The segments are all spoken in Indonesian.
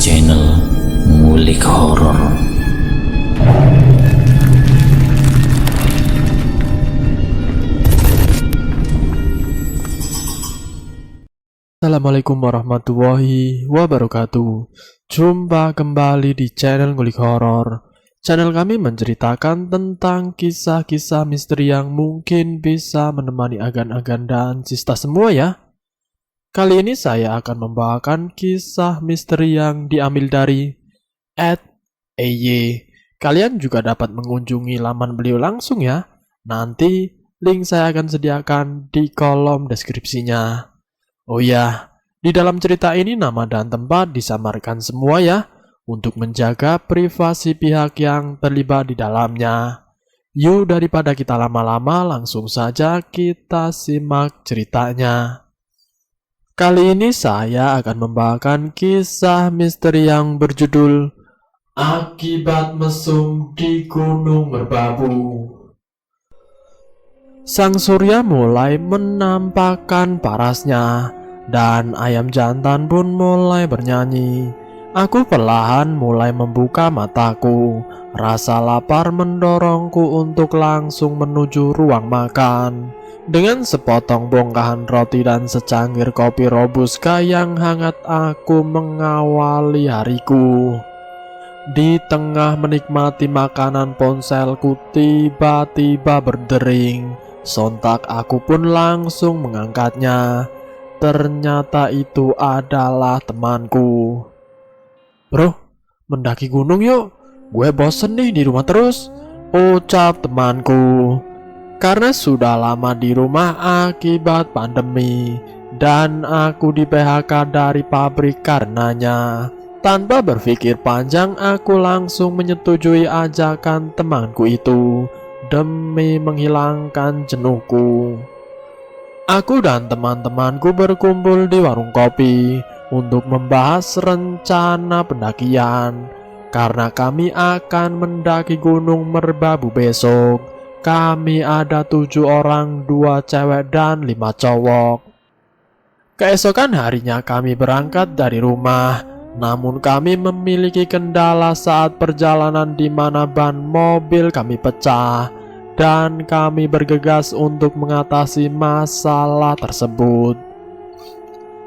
channel Ngulik Horor. Assalamualaikum warahmatullahi wabarakatuh. Jumpa kembali di channel Ngulik Horor. Channel kami menceritakan tentang kisah-kisah misteri yang mungkin bisa menemani agan-agan dan sista semua ya. Kali ini saya akan membawakan kisah misteri yang diambil dari @ey. Kalian juga dapat mengunjungi laman beliau langsung ya. Nanti link saya akan sediakan di kolom deskripsinya. Oh ya, di dalam cerita ini nama dan tempat disamarkan semua ya, untuk menjaga privasi pihak yang terlibat di dalamnya. Yuk daripada kita lama-lama, langsung saja kita simak ceritanya. Kali ini saya akan membawakan kisah misteri yang berjudul Akibat Mesum di Gunung Merbabu. Sang surya mulai menampakkan parasnya, dan ayam jantan pun mulai bernyanyi. Aku perlahan mulai membuka mataku. Rasa lapar mendorongku untuk langsung menuju ruang makan. Dengan sepotong bongkahan roti dan secangkir kopi robusta yang hangat, aku mengawali hariku. Di tengah menikmati makanan, ponselku tiba-tiba berdering. Sontak aku pun langsung mengangkatnya. Ternyata itu adalah temanku. Bro, mendaki gunung yuk. Gue bosen nih di rumah terus, ucap temanku. Karena sudah lama di rumah akibat pandemi, dan aku di PHK dari pabrik karenanya. Tanpa berpikir panjang, aku langsung menyetujui ajakan temanku itu demi menghilangkan jenuhku. Aku dan teman-temanku berkumpul di warung kopi untuk membahas rencana pendakian. Karena kami akan mendaki Gunung Merbabu besok. Kami ada 7 orang, 2 cewek dan 5 cowok. Keesokan harinya kami berangkat dari rumah. Namun kami memiliki kendala saat perjalanan di mana ban mobil kami pecah. Dan kami bergegas untuk mengatasi masalah tersebut.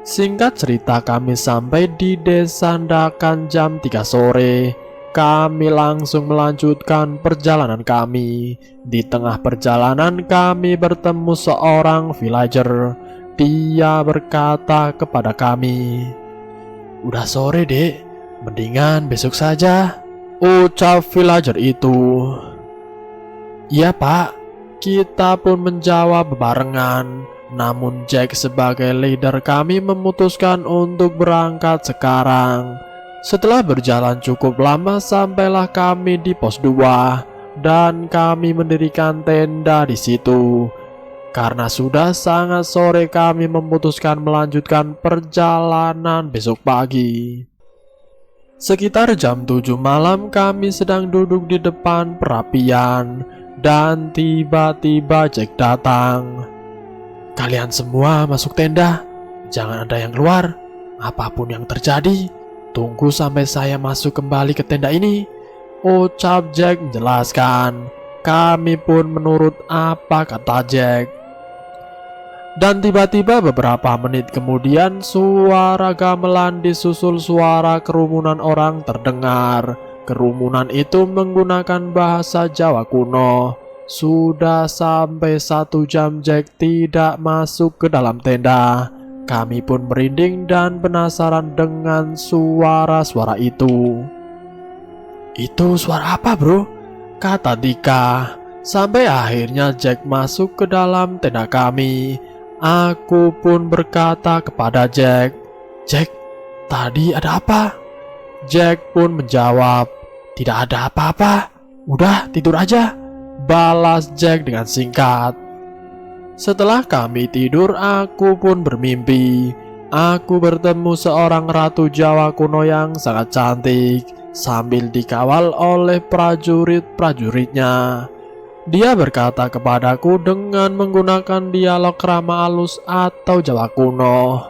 Singkat cerita, kami sampai di Desa Ndakan jam 3 sore. Kami langsung melanjutkan perjalanan kami. Di tengah perjalanan kami bertemu seorang villager. Dia berkata kepada kami, "Udah sore dek, mendingan besok saja," ucap villager itu. "Iya pak," kita pun menjawab bebarengan. Namun Jack sebagai leader kami memutuskan untuk berangkat sekarang. Setelah berjalan cukup lama sampailah kami di pos 2 dan kami mendirikan tenda di situ. Karena sudah sangat sore, kami memutuskan melanjutkan perjalanan besok pagi. Sekitar jam 7 malam kami sedang duduk di depan perapian. Dan tiba-tiba Jack datang. "Kalian semua masuk tenda, jangan ada yang keluar. Apapun yang terjadi, tunggu sampai saya masuk kembali ke tenda ini," ucap Jack menjelaskan. Kami pun menurut apa kata Jack. Dan tiba-tiba beberapa menit kemudian suara gamelan disusul suara kerumunan orang terdengar. Kerumunan itu menggunakan bahasa Jawa kuno. Sudah sampai 1 jam Jack tidak masuk ke dalam tenda. Kami pun merinding dan penasaran dengan suara-suara itu. "Itu suara apa bro?" kata Dika. Sampai akhirnya Jack masuk ke dalam tenda kami. Aku pun berkata kepada Jack, "Jack, tadi ada apa?" Jack pun menjawab, "Tidak ada apa-apa, udah tidur aja," balas Jack dengan singkat. Setelah kami tidur, aku pun bermimpi. Aku bertemu seorang ratu Jawa kuno yang sangat cantik, sambil dikawal oleh prajurit-prajuritnya. Dia berkata kepadaku dengan menggunakan dialog ramah halus atau Jawa kuno,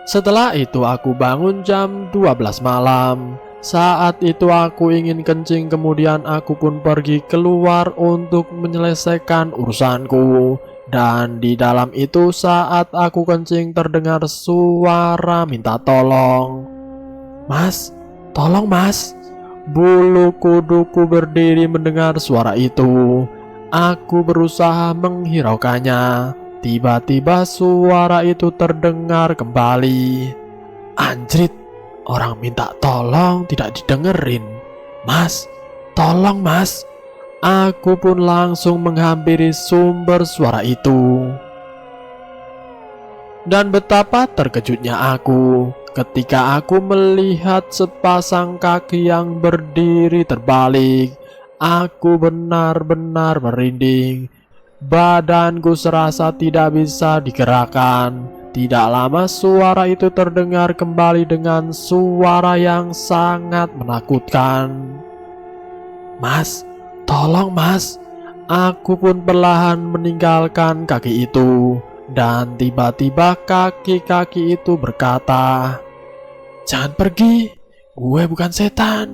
Setelah itu aku bangun jam 12 malam. Saat itu aku ingin kencing, kemudian aku pun pergi keluar untuk menyelesaikan urusanku. Dan di dalam itu saat aku kencing terdengar suara minta tolong. "Mas, tolong mas." Bulu kuduku berdiri mendengar suara itu. Aku berusaha menghiraukannya. Tiba-tiba suara itu terdengar kembali. Anjrit, orang minta tolong tidak didengerin. "Mas, tolong mas." Aku pun langsung menghampiri sumber suara itu. Dan betapa terkejutnya aku ketika aku melihat sepasang kaki yang berdiri terbalik. Aku benar-benar merinding. Badanku serasa tidak bisa digerakkan. Tidak lama suara itu terdengar kembali dengan suara yang sangat menakutkan. "Mas, tolong mas." Aku pun perlahan meninggalkan kaki itu. Dan tiba-tiba kaki-kaki itu berkata, "Jangan pergi, gue bukan setan,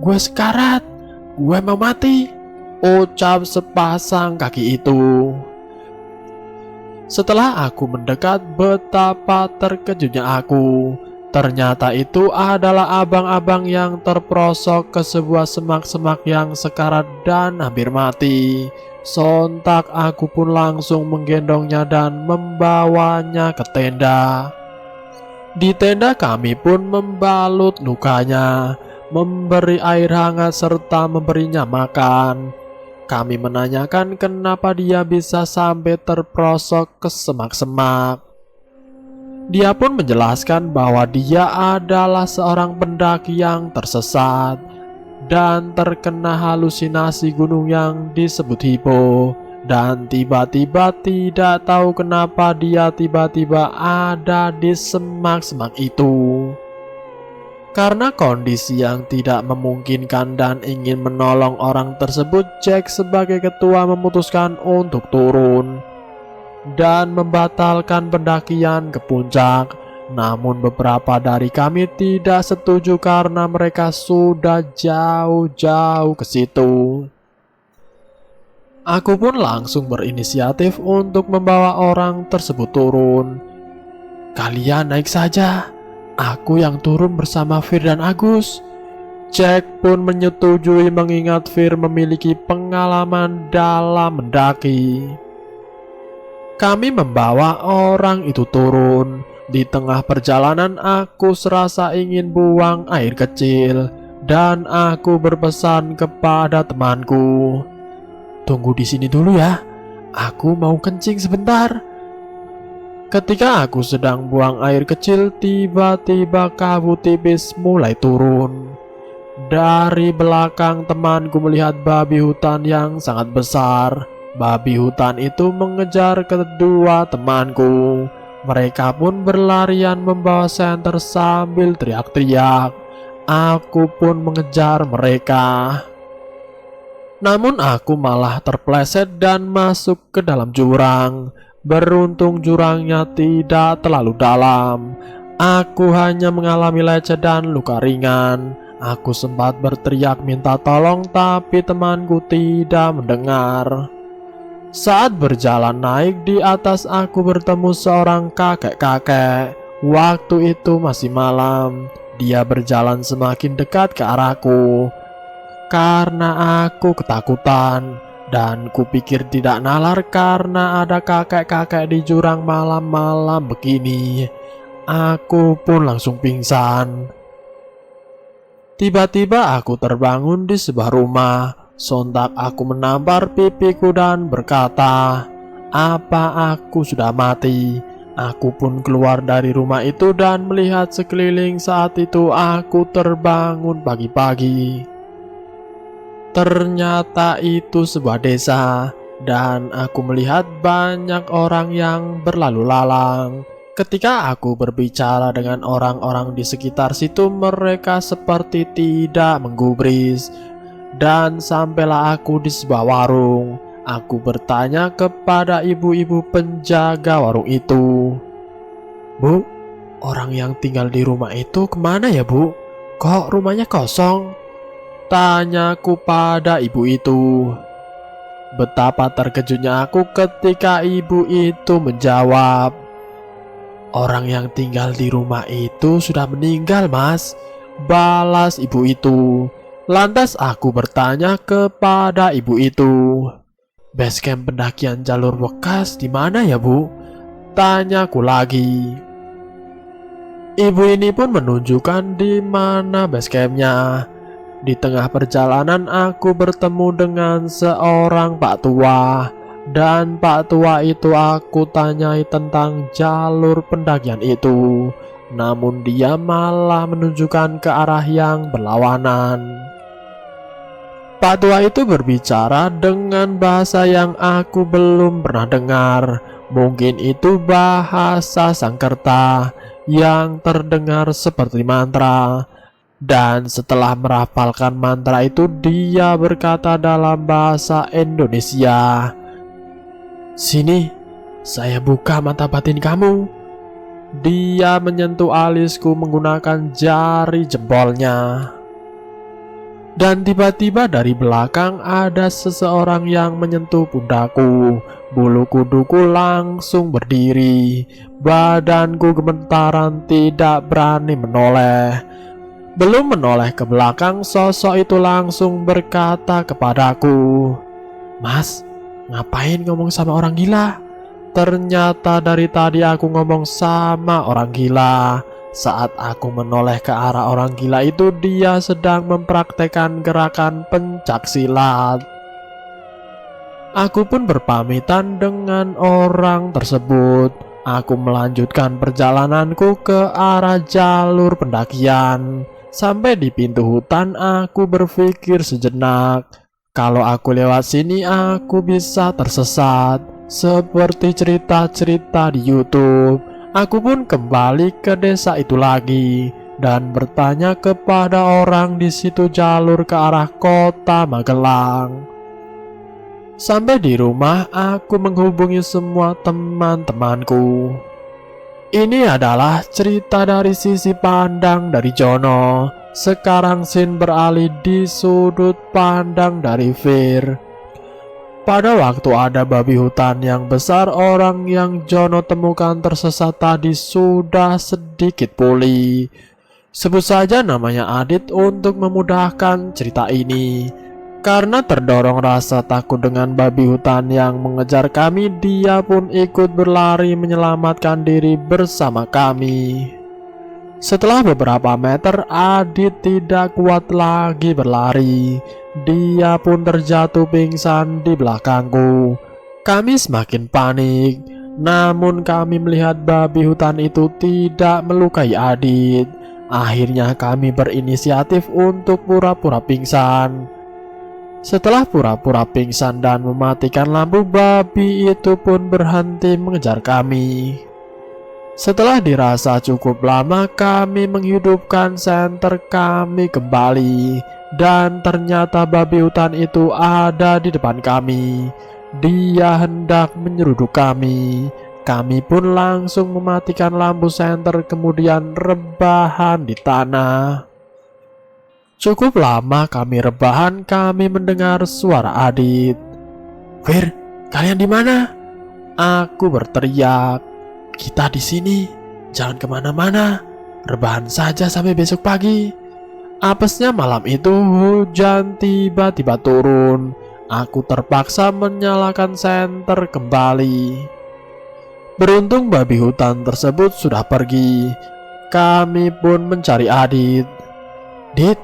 gue sekarat, gue mau mati," ucap sepasang kaki itu. Setelah aku mendekat, betapa terkejutnya aku. Ternyata itu adalah abang-abang yang terperosok ke sebuah semak-semak yang sekarat dan hampir mati. Sontak aku pun langsung menggendongnya dan membawanya ke tenda. Di tenda kami pun membalut lukanya, memberi air hangat serta memberinya makan. Kami menanyakan kenapa dia bisa sampai terperosok ke semak-semak. Dia pun menjelaskan bahwa dia adalah seorang pendaki yang tersesat dan terkena halusinasi gunung yang disebut hipo. Dan tiba-tiba tidak tahu kenapa dia tiba-tiba ada di semak-semak itu. Karena kondisi yang tidak memungkinkan dan ingin menolong orang tersebut, Jack sebagai ketua memutuskan untuk turun dan membatalkan pendakian ke puncak. Namun beberapa dari kami tidak setuju karena mereka sudah jauh-jauh ke situ. Aku pun langsung berinisiatif untuk membawa orang tersebut turun. "Kalian naik saja, aku yang turun bersama Fir dan Agus." Jack pun menyetujui mengingat Fir memiliki pengalaman dalam mendaki. Kami membawa orang itu turun. Di tengah perjalanan aku serasa ingin buang air kecil dan aku berpesan kepada temanku, "Tunggu di sini dulu ya, aku mau kencing sebentar." Ketika aku sedang buang air kecil, tiba-tiba kabut tipis mulai turun. Dari belakang temanku melihat babi hutan yang sangat besar. Babi hutan itu mengejar kedua temanku. Mereka pun berlarian membawa senter sambil teriak-teriak. Aku pun mengejar mereka. Namun aku malah terpleset dan masuk ke dalam jurang. Beruntung jurangnya tidak terlalu dalam. Aku hanya mengalami lecet dan luka ringan. Aku sempat berteriak minta tolong tapi temanku tidak mendengar. Saat berjalan naik di atas aku bertemu seorang kakek-kakek. Waktu itu masih malam. Dia berjalan semakin dekat ke arahku. Karena aku ketakutan dan kupikir tidak nalar karena ada kakek-kakek di jurang malam-malam begini. Aku pun langsung pingsan. Tiba-tiba aku terbangun di sebuah rumah. Sontak aku menampar pipiku dan berkata, "Apa aku sudah mati?" Aku pun keluar dari rumah itu dan melihat sekeliling. Saat itu aku terbangun pagi-pagi. Ternyata itu sebuah desa dan aku melihat banyak orang yang berlalu lalang. Ketika aku berbicara dengan orang-orang di sekitar situ, mereka seperti tidak menggubris. Dan sampailah aku di sebuah warung. Aku bertanya kepada ibu-ibu penjaga warung itu, "Bu, Orang yang tinggal di rumah itu kemana ya, Bu? Kok rumahnya kosong? Tanyaku pada ibu itu. Betapa terkejutnya aku ketika ibu itu menjawab, "Orang yang tinggal di rumah itu sudah meninggal, Mas," balas ibu itu. Lantas aku bertanya kepada ibu itu, "Basecamp pendakian jalur bekas di mana ya, Bu?" Tanyaku lagi. Ibu ini pun menunjukkan di mana basecampnya. Di tengah perjalanan aku bertemu dengan seorang Pak Tua. Dan Pak Tua itu aku tanyai tentang jalur pendakian itu. Namun dia malah menunjukkan ke arah yang berlawanan. Pak Tua itu berbicara dengan bahasa yang aku belum pernah dengar. Mungkin itu bahasa Sangkerta yang terdengar seperti mantra. Dan setelah merapalkan mantra itu, dia berkata dalam bahasa Indonesia, "Sini, saya buka mata batin kamu." Dia menyentuh alisku menggunakan jari jempolnya. Dan tiba-tiba dari belakang ada seseorang yang menyentuh pundakku. Bulu kuduku langsung berdiri. Badanku gemetaran, tidak berani menoleh. Belum menoleh ke belakang, sosok itu langsung berkata kepadaku, "Mas, ngapain ngomong sama orang gila?" Ternyata dari tadi aku ngomong sama orang gila. Saat aku menoleh ke arah orang gila itu, dia sedang mempraktekkan gerakan pencak silat. Aku pun berpamitan dengan orang tersebut. Aku melanjutkan perjalananku ke arah jalur pendakian. Sampai di pintu hutan, aku berpikir sejenak. Kalau aku lewat sini, aku bisa tersesat. Seperti cerita-cerita di YouTube. Aku pun kembali ke desa itu lagi dan bertanya kepada orang di situ jalur ke arah kota Magelang. Sampai di rumah, aku menghubungi semua teman-temanku. Ini adalah cerita dari sisi pandang dari Jono. Sekarang scene beralih di sudut pandang dari Fir. Pada waktu ada babi hutan yang besar, orang yang Jono temukan tersesat tadi sudah sedikit pulih. Sebut saja namanya Adit untuk memudahkan cerita ini. Karena terdorong rasa takut dengan babi hutan yang mengejar kami, dia pun ikut berlari menyelamatkan diri bersama kami. Setelah beberapa meter, Adit tidak kuat lagi berlari. Dia pun terjatuh pingsan di belakangku. Kami semakin panik. Namun kami melihat babi hutan itu tidak melukai Adit. Akhirnya kami berinisiatif untuk pura-pura pingsan. Setelah pura-pura pingsan dan mematikan lampu, babi itu pun berhenti mengejar kami. Setelah dirasa cukup lama, kami menghidupkan senter kami kembali. Dan ternyata babi hutan itu ada di depan kami. Dia hendak menyeruduk kami. Kami pun langsung mematikan lampu senter, kemudian rebahan di tanah. Cukup lama kami rebahan, kami mendengar suara Adit. "Fir, kalian di mana?" Aku berteriak. "Kita di sini, jangan kemana-mana. Rebahan saja sampai besok pagi." Apesnya malam itu hujan tiba-tiba turun. Aku terpaksa menyalakan senter kembali. Beruntung babi hutan tersebut sudah pergi. Kami pun mencari Adit. "Dit,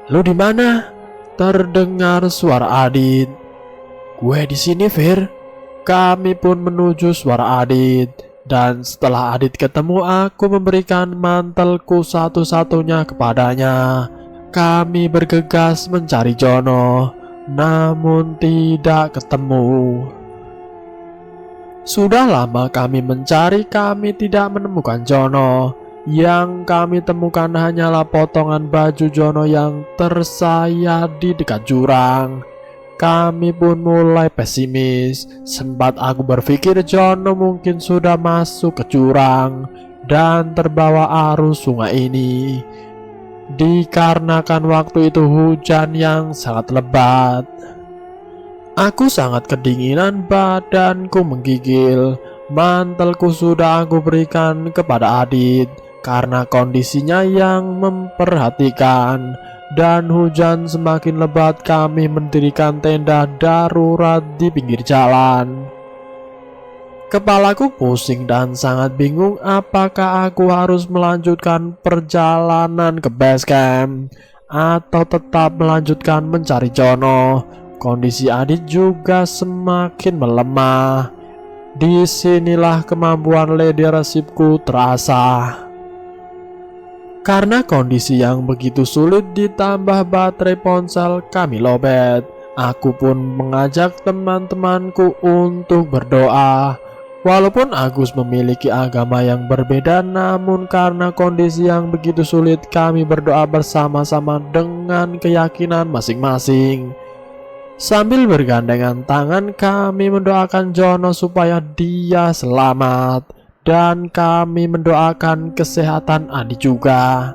lu di mana?" Terdengar suara Adit. "Gue di sini, Fir." Kami pun menuju suara Adit. Dan setelah Adit ketemu, aku memberikan mantelku satu-satunya kepadanya. Kami bergegas mencari Jono, namun tidak ketemu. Sudah lama kami mencari, kami tidak menemukan Jono. Yang kami temukan hanyalah potongan baju Jono yang tersayat di dekat jurang. Kami pun mulai pesimis. Sempat aku berpikir Jono mungkin sudah masuk ke jurang. dan terbawa arus sungai ini. Dikarenakan waktu itu hujan yang sangat lebat, aku sangat kedinginan, badanku menggigil. Mantelku sudah aku berikan kepada Adit karena kondisinya yang memperhatikan. Dan hujan semakin lebat, kami mendirikan tenda darurat di pinggir jalan. Kepalaku pusing dan sangat bingung apakah aku harus melanjutkan perjalanan ke base camp atau tetap melanjutkan mencari Jono. Kondisi Adit juga semakin melemah. Disinilah kemampuan leadershipku terasa. Karena kondisi yang begitu sulit ditambah baterai ponsel kami lowbat, aku pun mengajak teman-temanku untuk berdoa. Walaupun Agus memiliki agama yang berbeda, namun karena kondisi yang begitu sulit, kami berdoa bersama-sama dengan keyakinan masing-masing. Sambil bergandengan tangan, kami mendoakan Jono supaya dia selamat, dan kami mendoakan kesehatan Adi juga.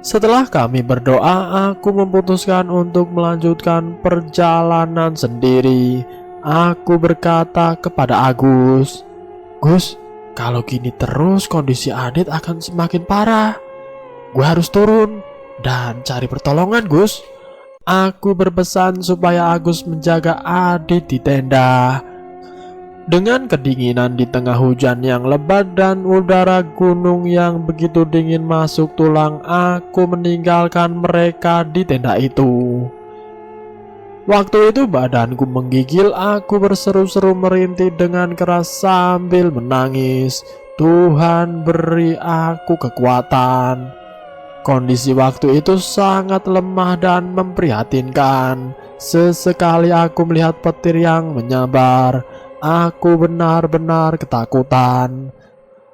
Setelah kami berdoa, aku memutuskan untuk melanjutkan perjalanan sendiri. Aku berkata kepada Agus, "Gus, kalau gini terus kondisi Adit akan semakin parah. Gue harus turun dan cari pertolongan, Gus." Aku berpesan supaya Agus menjaga Adit di tenda. Dengan kedinginan di tengah hujan yang lebat dan udara gunung yang begitu dingin masuk tulang, aku meninggalkan mereka di tenda itu. Waktu itu badanku menggigil, aku berseru-seru merintih dengan keras sambil menangis. Tuhan beri aku kekuatan. Kondisi waktu itu sangat lemah dan memprihatinkan. Sesekali aku melihat petir yang menyambar. Aku benar-benar ketakutan.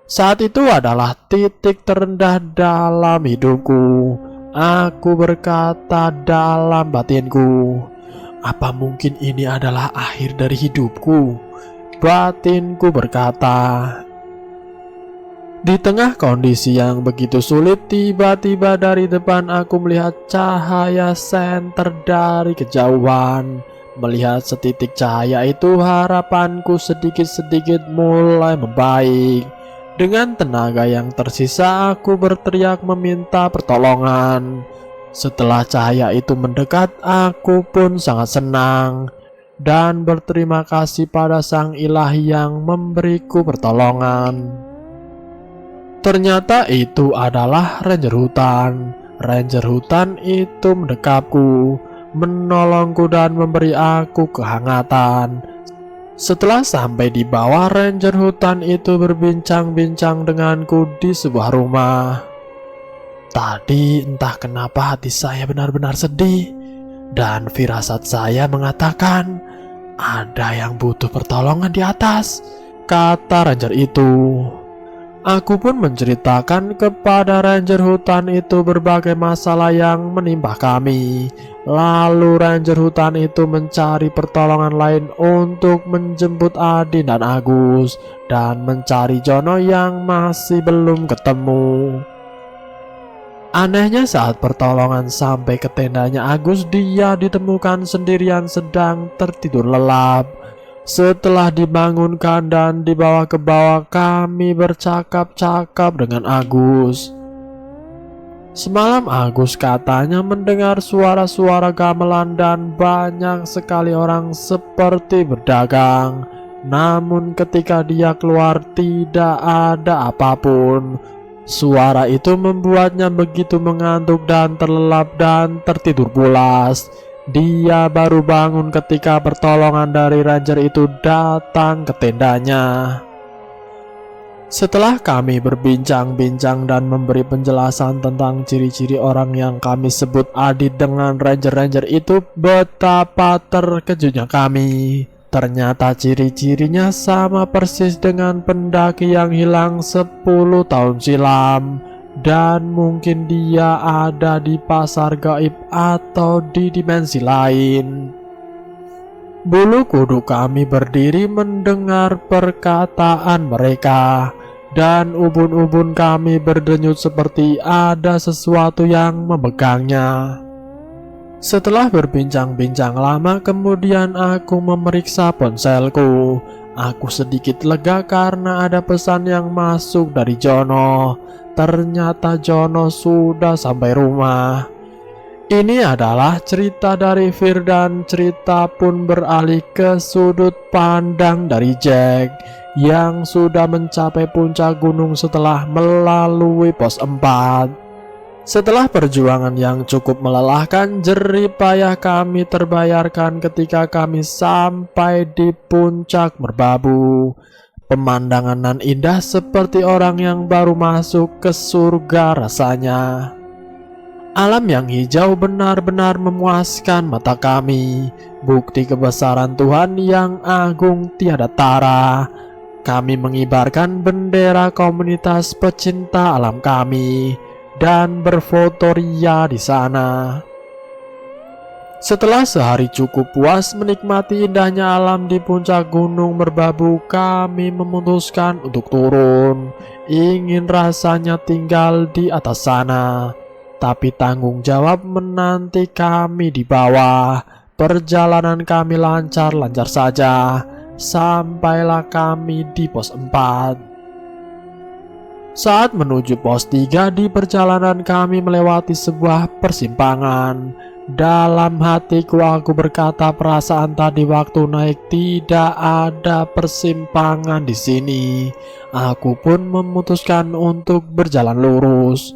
Saat itu adalah titik terendah dalam hidupku. Aku berkata dalam batinku, "Apa mungkin ini adalah akhir dari hidupku?" Batinku berkata. Di tengah kondisi yang begitu sulit, tiba-tiba dari depan aku melihat cahaya senter dari kejauhan. Melihat setitik cahaya itu, harapanku sedikit-sedikit mulai membaik. Dengan tenaga yang tersisa, aku berteriak meminta pertolongan. Setelah cahaya itu mendekat, aku pun sangat senang dan berterima kasih pada Sang Ilahi yang memberiku pertolongan. Ternyata itu adalah ranger hutan. Ranger hutan itu mendekapku, menolongku dan memberi aku kehangatan. Setelah sampai di bawah, ranger hutan itu berbincang-bincang denganku di sebuah rumah. Tadi entah kenapa hati saya benar-benar sedih, dan firasat saya mengatakan ada yang butuh pertolongan di atas, kata ranger itu. Aku pun menceritakan kepada ranger hutan itu berbagai masalah yang menimpa kami. Lalu ranger hutan itu mencari pertolongan lain untuk menjemput Adi dan Agus, dan mencari Jono yang masih belum ketemu. Anehnya saat pertolongan sampai ke tendanya Agus, dia ditemukan sendirian sedang tertidur lelap. Setelah dibangunkan dan dibawa ke bawah, kami bercakap-cakap dengan Agus. Semalam Agus katanya mendengar suara-suara gamelan dan banyak sekali orang seperti berdagang. Namun ketika dia keluar tidak ada apapun. Suara itu membuatnya begitu mengantuk dan terlelap dan tertidur pulas. Dia baru bangun ketika pertolongan dari ranger itu datang ke tendanya. Setelah kami berbincang-bincang dan memberi penjelasan tentang ciri-ciri orang yang kami sebut Adit dengan ranger-ranger itu, betapa terkejutnya kami. Ternyata ciri-cirinya sama persis dengan pendaki yang hilang 10 tahun silam. Dan mungkin dia ada di pasar gaib atau di dimensi lain. Bulu kuduk kami berdiri mendengar perkataan mereka. dan ubun-ubun kami berdenyut seperti ada sesuatu yang memegangnya. Setelah berbincang-bincang lama, kemudian aku memeriksa ponselku. Aku sedikit lega karena ada pesan yang masuk dari Jono. Ternyata Jono sudah sampai rumah. Ini adalah cerita dari Fir dan cerita pun beralih ke sudut pandang dari Jack yang sudah mencapai puncak gunung setelah melalui pos 4. Setelah perjuangan yang cukup melelahkan, jerih payah kami terbayarkan ketika kami sampai di puncak merbabu. Pemandangan nan indah seperti orang yang baru masuk ke surga rasanya. Alam yang hijau benar-benar memuaskan mata kami, bukti kebesaran Tuhan yang agung tiada tara. Kami mengibarkan bendera komunitas pecinta alam kami dan berfoto ria di sana. Setelah sehari cukup puas menikmati indahnya alam di puncak gunung merbabu, kami memutuskan untuk turun. Ingin rasanya tinggal di atas sana, tapi tanggung jawab menanti kami di bawah. Perjalanan kami lancar-lancar saja. Sampailah kami di pos 4. Saat menuju pos 3 di perjalanan kami melewati sebuah persimpangan. Dalam hatiku aku berkata, perasaan tadi waktu naik tidak ada persimpangan di sini. Aku pun memutuskan untuk berjalan lurus.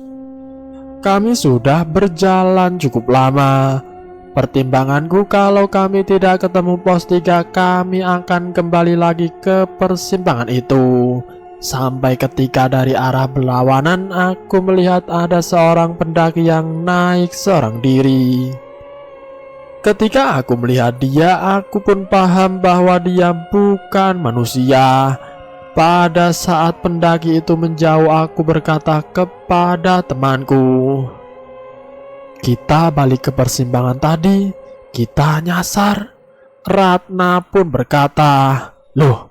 Kami sudah berjalan cukup lama. Pertimbanganku kalau kami tidak ketemu pos 3, kami akan kembali lagi ke persimpangan itu. Sampai ketika dari arah berlawanan aku melihat ada seorang pendaki yang naik seorang diri. Ketika aku melihat dia, aku pun paham bahwa dia bukan manusia. Pada saat pendaki itu menjauh, aku berkata kepada temanku, "Kita balik ke persimpangan tadi, kita nyasar." Ratna pun berkata, "Loh,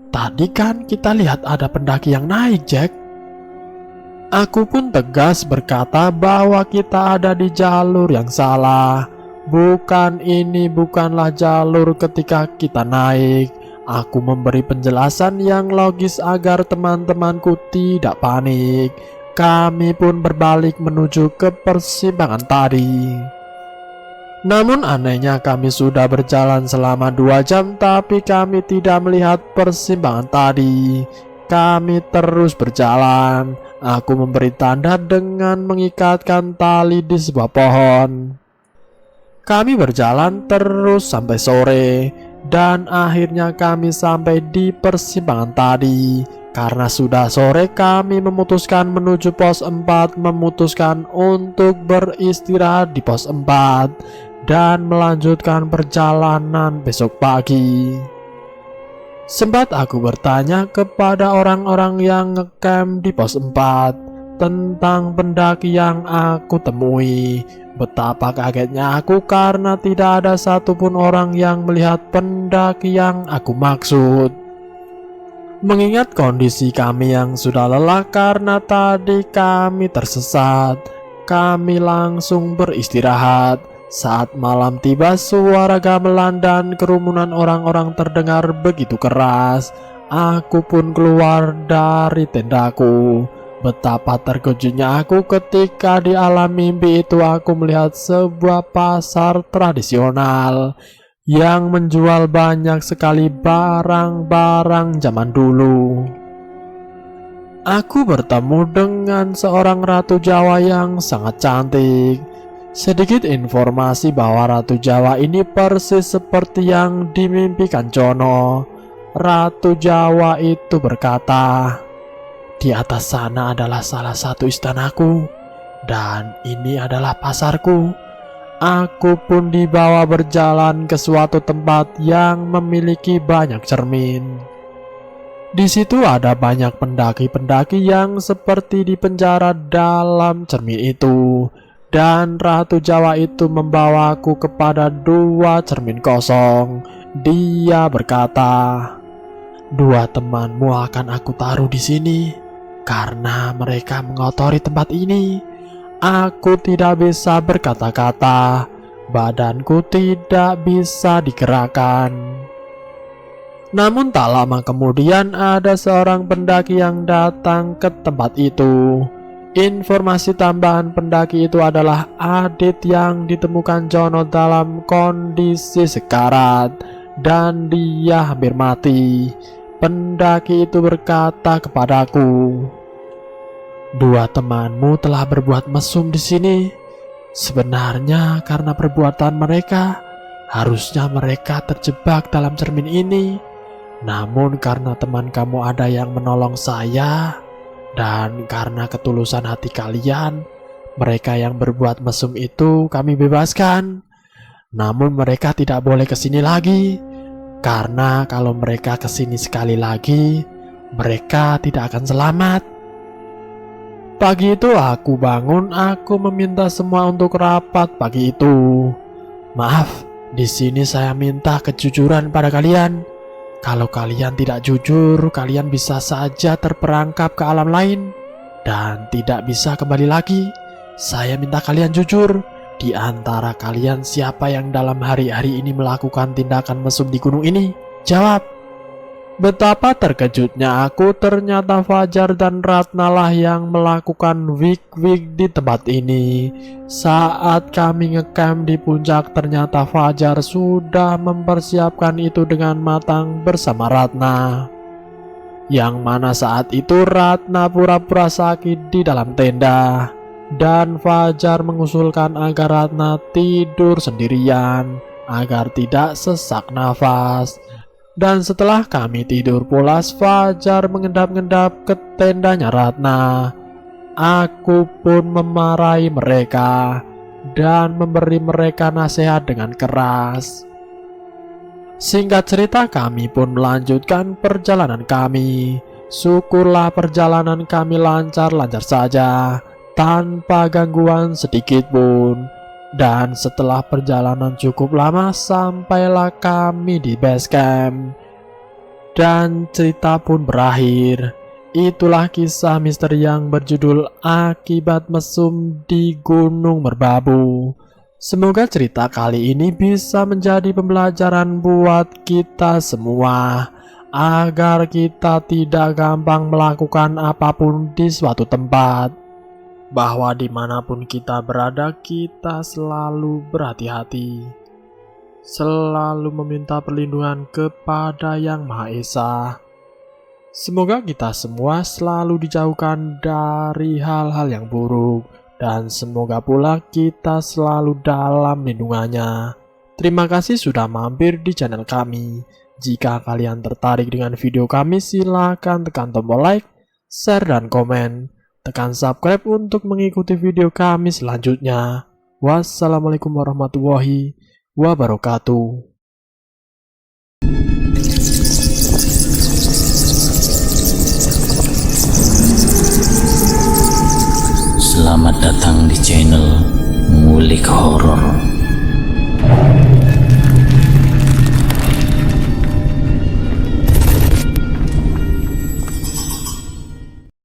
tadi kan kita lihat ada pendaki yang naik, Jack." Aku pun tegas berkata bahwa kita ada di jalur yang salah. Ini bukanlah jalur ketika kita naik. Aku memberi penjelasan yang logis agar teman-temanku tidak panik. Kami pun berbalik menuju ke persimpangan tadi. Namun anehnya kami sudah berjalan selama 2 jam tapi kami tidak melihat persimpangan tadi. Kami terus berjalan. Aku memberi tanda dengan mengikatkan tali di sebuah pohon. Kami berjalan terus sampai sore dan akhirnya kami sampai di persimpangan tadi. Karena sudah sore, kami memutuskan menuju pos 4, memutuskan untuk beristirahat di pos 4 dan melanjutkan perjalanan besok pagi. Sempat aku bertanya kepada orang-orang yang ngecamp di pos 4 tentang pendaki yang aku temui. Betapa kagetnya aku karena tidak ada satupun orang yang melihat pendaki yang aku maksud. Mengingat kondisi kami yang sudah lelah karena tadi kami tersesat, kami langsung beristirahat. Saat malam tiba, suara gamelan dan kerumunan orang-orang terdengar begitu keras. Aku pun keluar dari tendaku. Betapa terkejutnya aku ketika di alam mimpi itu aku melihat sebuah pasar tradisional yang menjual banyak sekali barang-barang zaman dulu. Aku bertemu dengan seorang ratu Jawa yang sangat cantik. Sedikit informasi bahwa ratu Jawa ini persis seperti yang dimimpikan Jono. Ratu Jawa itu berkata, "Di atas sana adalah salah satu istanaku, dan ini adalah pasarku." Aku pun dibawa berjalan ke suatu tempat yang memiliki banyak cermin. Di situ ada banyak pendaki-pendaki yang seperti di penjara dalam cermin itu, dan Ratu Jawa itu membawaku kepada 2 cermin kosong. Dia berkata, "2 temanmu akan aku taruh di sini. karena mereka mengotori tempat ini. Aku tidak bisa berkata-kata, badanku tidak bisa digerakkan. Namun tak lama kemudian ada seorang pendaki yang datang ke tempat itu. Informasi tambahan pendaki itu adalah Adit yang ditemukan Jono dalam kondisi sekarat dan dia hampir mati. Pendaki itu berkata kepadaku, "Dua temanmu telah berbuat mesum di sini. Sebenarnya karena perbuatan mereka, harusnya mereka terjebak dalam cermin ini. Namun karena teman kamu ada yang menolong saya, dan karena ketulusan hati kalian, mereka yang berbuat mesum itu kami bebaskan. Namun mereka tidak boleh kesini lagi, karena kalau mereka kesini sekali lagi, mereka tidak akan selamat." Pagi itu aku bangun, aku meminta semua untuk rapat pagi itu. "Maaf, di sini saya minta kejujuran pada kalian. Kalau kalian tidak jujur, kalian bisa saja terperangkap ke alam lain dan tidak bisa kembali lagi. Saya minta kalian jujur. Di antara kalian siapa yang dalam hari-hari ini melakukan tindakan mesum di gunung ini? Jawab." Betapa terkejutnya aku, ternyata Fajar dan Ratna lah yang melakukan wig-wig di tempat ini. Saat kami ngecamp di puncak, ternyata Fajar sudah mempersiapkan itu dengan matang bersama Ratna. Yang mana saat itu Ratna pura-pura sakit di dalam tenda, dan Fajar mengusulkan agar Ratna tidur sendirian agar tidak sesak nafas. Dan setelah kami tidur pulas, Fajar mengendap-endap ke tendanya Ratna. Aku pun memarahi mereka dan memberi mereka nasihat dengan keras. Singkat cerita, kami pun melanjutkan perjalanan kami. Syukurlah perjalanan kami lancar-lancar saja, tanpa gangguan sedikit pun. Dan setelah perjalanan cukup lama, sampailah kami di base camp. Dan cerita pun berakhir. Itulah kisah misteri yang berjudul Akibat Mesum di Gunung Merbabu. Semoga cerita kali ini bisa menjadi pembelajaran buat kita semua, agar kita tidak gampang melakukan apapun di suatu tempat. Bahwa dimanapun kita berada, kita selalu berhati-hati, selalu meminta perlindungan kepada Yang Maha Esa. Semoga kita semua selalu dijauhkan dari hal-hal yang buruk, dan semoga pula kita selalu dalam lindungannya. Terima kasih sudah mampir di channel kami. Jika kalian tertarik dengan video kami, silakan tekan tombol like, share, dan komen. Tekan subscribe untuk mengikuti video kami selanjutnya. Wassalamualaikum warahmatullahi wabarakatuh. Selamat datang di channel Ngulik Horor.